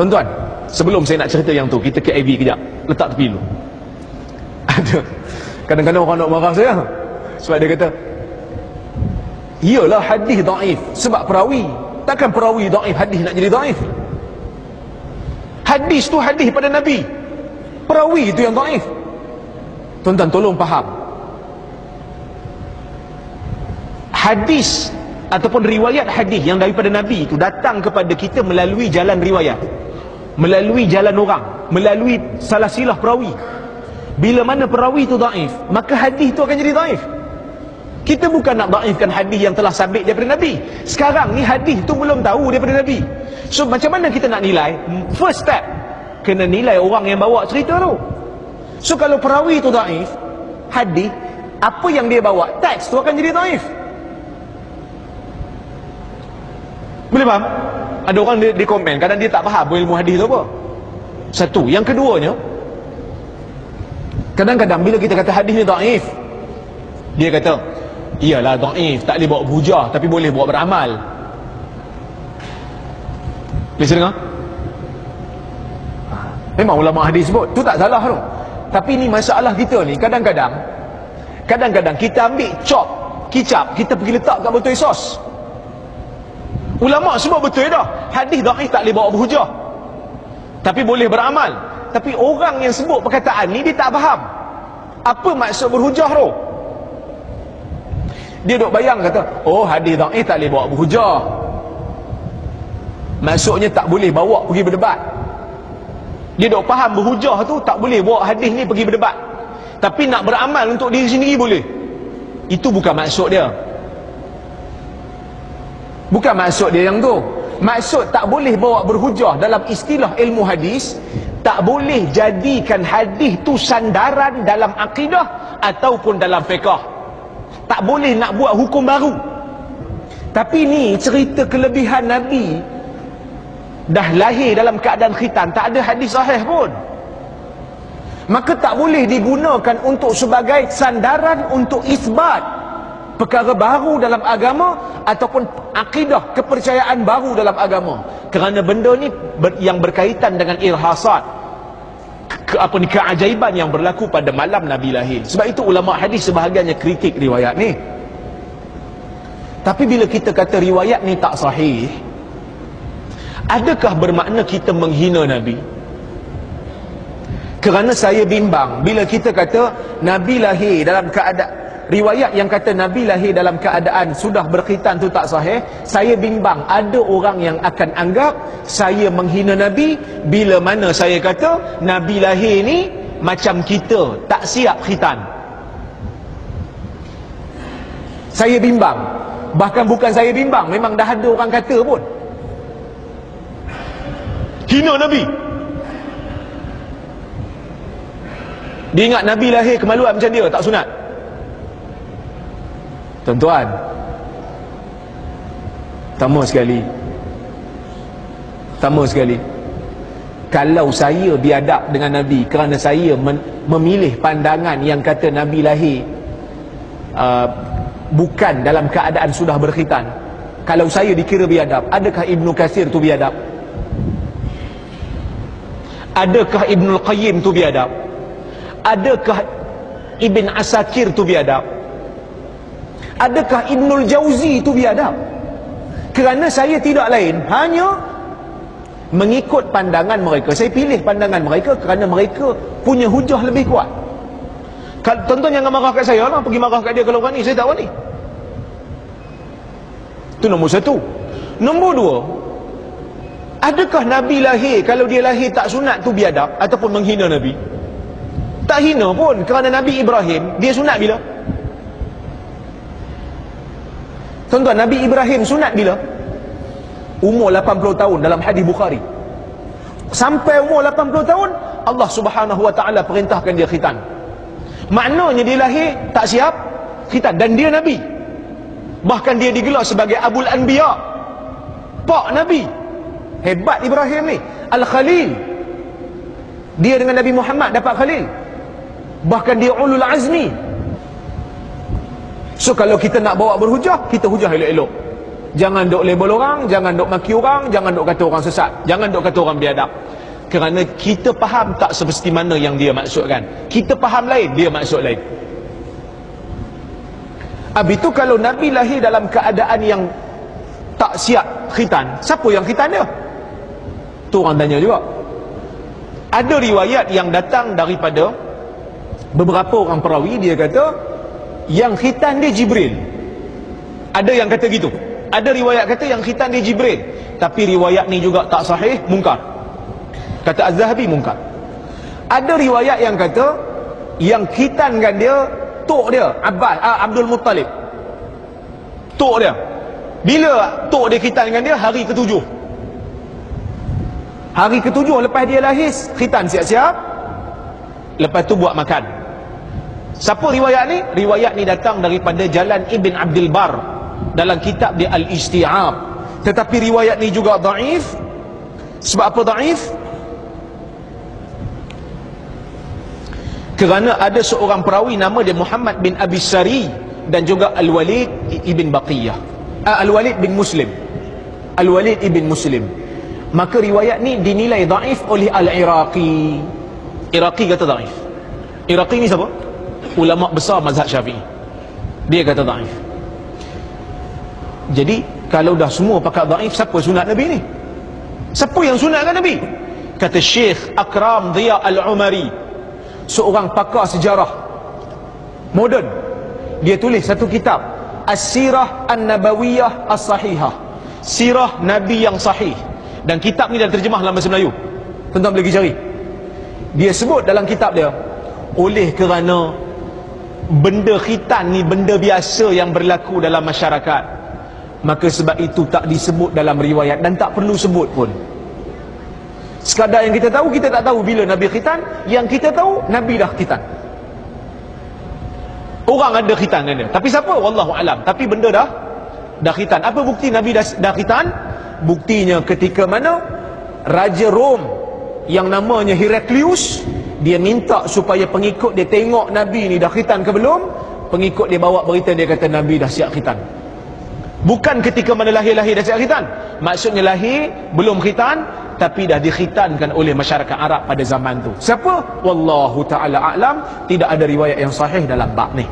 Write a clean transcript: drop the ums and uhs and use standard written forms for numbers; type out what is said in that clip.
Tuan-tuan, sebelum saya nak cerita yang tu, kita ke AB kejap, letak tepi dulu. Ada kadang-kadang orang nak marah saya sebab dia kata, iyalah hadis daif sebab perawi. Takkan perawi daif hadis nak jadi daif? Hadis tu hadis pada Nabi, perawi itu yang daif. Tuan-tuan tolong faham, hadis ataupun riwayat hadis yang daripada Nabi itu datang kepada kita melalui jalan riwayat, melalui jalan orang, melalui salah silah perawi. Bila mana perawi itu daif, maka hadis itu akan jadi daif. Kita bukan nak daifkan hadis yang telah sabit daripada Nabi. Sekarang ni hadis tu belum tahu daripada Nabi. So macam mana kita nak nilai? First step, kena nilai orang yang bawa cerita tu. So kalau perawi itu daif, hadis, apa yang dia bawa, teks tu akan jadi daif. Boleh faham? Ada orang di komen, kadang dia tak faham ilmu hadis tu apa. Satu. Yang keduanya, kadang-kadang bila kita kata hadis ni daif, dia kata, iyalah daif, tak boleh bawa berhujah, tapi boleh bawa beramal. Boleh dengar? Memang ulama hadis sebut, tu tak salah tu. Tapi ni masalah kita ni, kadang-kadang kita ambil chop, kicap, kita pergi letak kat botol sos. Ulama semua betul dah, hadis daif tak boleh bawa berhujah, tapi boleh beramal. Tapi orang yang sebut perkataan ni, dia tak faham apa maksud berhujah tu. Dia duk bayang kata, oh hadis daif tak boleh bawa berhujah, maksudnya tak boleh bawa pergi berdebat. Dia duk faham berhujah tu tak boleh bawa hadis ni pergi berdebat, tapi nak beramal untuk diri sendiri boleh. Itu bukan maksud dia. Bukan maksud dia yang tu. Maksud tak boleh bawa berhujah dalam istilah ilmu hadis, tak boleh jadikan hadis tu sandaran dalam akidah ataupun dalam fiqh. Tak boleh nak buat hukum baru. Tapi ni cerita kelebihan Nabi, dah lahir dalam keadaan khitan, tak ada hadis sahih pun, maka tak boleh digunakan untuk sebagai sandaran untuk isbat perkara baru dalam agama ataupun akidah, kepercayaan baru dalam agama. Kerana benda ni yang berkaitan dengan irhasat, keajaiban yang berlaku pada malam Nabi lahir. Sebab itu ulama hadis sebahagiannya kritik riwayat ni. Tapi bila kita kata riwayat ni tak sahih, adakah bermakna kita menghina Nabi? Kerana saya bimbang bila kita kata Nabi lahir dalam keadaan, riwayat yang kata Nabi lahir dalam keadaan sudah berkhitan tu tak sahih. Saya bimbang ada orang yang akan anggap saya menghina Nabi bila mana saya kata Nabi lahir ni macam kita tak siap khitan. Saya bimbang. Bahkan bukan saya bimbang, memang dah ada orang kata pun, hina Nabi. Dia ingat Nabi lahir kemaluan macam dia, tak sunat. Tuan-tuan, pertama sekali, kalau saya biadab dengan Nabi kerana saya memilih pandangan yang kata Nabi lahir bukan dalam keadaan sudah berkhitan, kalau saya dikira biadab, adakah Ibnu Katsir tu biadab? Adakah Ibnul Qayyim tu biadab? Adakah Ibn Asakir tu biadab? Adakah Ibnul Jauzi itu biadab? Kerana saya tidak lain, hanya mengikut pandangan mereka. Saya pilih pandangan mereka kerana mereka punya hujah lebih kuat. Tuan-tuan jangan marah kat saya lah, pergi marah kat dia kalau berani. Saya tak berani. Itu nombor satu. Nombor dua, adakah Nabi lahir, kalau dia lahir tak sunat tu biadab ataupun menghina Nabi? Tak hina pun, kerana Nabi Ibrahim dia sunat bila? Tuan-tuan, Nabi Ibrahim sunat bila? Umur 80 tahun dalam hadis Bukhari. Sampai umur 80 tahun Allah Subhanahu Wa Taala perintahkan dia khitan. Maknanya dia lahir tak siap khitan, dan dia Nabi. Bahkan dia digelar sebagai Abul Anbiya, pak Nabi. Hebat Ibrahim ni, Al-Khalil. Dia dengan Nabi Muhammad dapat Khalil. Bahkan dia Ulul Azmi. So kalau kita nak bawa berhujah, kita hujah elok-elok. Jangan duk label orang, jangan duk maki orang, jangan duk kata orang sesat, jangan duk kata orang biadab. Kerana kita faham tak seperti mana yang dia maksudkan. Kita faham lain, dia maksud lain. Habis itu kalau Nabi lahir dalam keadaan yang tak siap khitan, siapa yang khitan dia? Tu orang tanya juga. Ada riwayat yang datang daripada beberapa orang perawi, dia kata yang khitan dia Jibril. Ada yang kata gitu. Ada riwayat kata yang khitan dia Jibril. Tapi riwayat ni juga tak sahih, mungkar. Kata Az-Zahabi, mungkar. Ada riwayat yang kata yang khitankan dia tok dia, Abdul Muttalib. Tok dia. Bila tok dia khitankan dia? Hari ke-7. Hari ke-7 lepas dia lahir, khitan siap-siap. Lepas tu buat makan. Siapa riwayat ni? Riwayat ni datang daripada jalan Ibn Abdul Bar dalam kitab dia Al-Isti'ab. Tetapi riwayat ni juga dhaif. Sebab apa dhaif? Kerana ada seorang perawi nama dia Muhammad bin Abi Sari dan juga Al-Walid ibn Baqiyah. Al-Walid bin Muslim. Al-Walid ibn Muslim. Maka riwayat ni dinilai dhaif oleh Al-Iraqi. Iraqi kata dhaif. Iraqi ni siapa? Ulama besar mazhab Syafi'i. Dia kata dhaif. Jadi kalau dah semua pakai dhaif, siapa sunat Nabi ni? Siapa yang sunatkan Nabi? Kata Syekh Akram Dhiya Al-Umari, seorang pakar sejarah moden, dia tulis satu kitab, As-Sirah An-Nabawiyah As-Sahihah, Sirah Nabi yang sahih. Dan kitab ni dah terjemah dalam bahasa Melayu. Tuan-tuan boleh pergi cari. Dia sebut dalam kitab dia, oleh kerana benda khitan ni benda biasa yang berlaku dalam masyarakat, maka sebab itu tak disebut dalam riwayat dan tak perlu sebut pun. Sekadar yang kita tahu, kita tak tahu bila Nabi khitan. Yang kita tahu, Nabi dah khitan. Orang ada khitan dia, tapi siapa? Wallahu alam. Tapi benda dah khitan. Apa bukti Nabi dah khitan? Buktinya ketika mana Raja Rom yang namanya Heraklius, dia minta supaya pengikut dia tengok Nabi ni dah khitan ke belum. Pengikut dia bawa berita, dia kata Nabi dah siap khitan. Bukan ketika mana lahir-lahir dah siap khitan. Maksudnya lahir belum khitan, tapi dah dikhitankan oleh masyarakat Arab pada zaman tu. Siapa? Wallahu ta'ala a'lam. Tidak ada riwayat yang sahih dalam bab ni.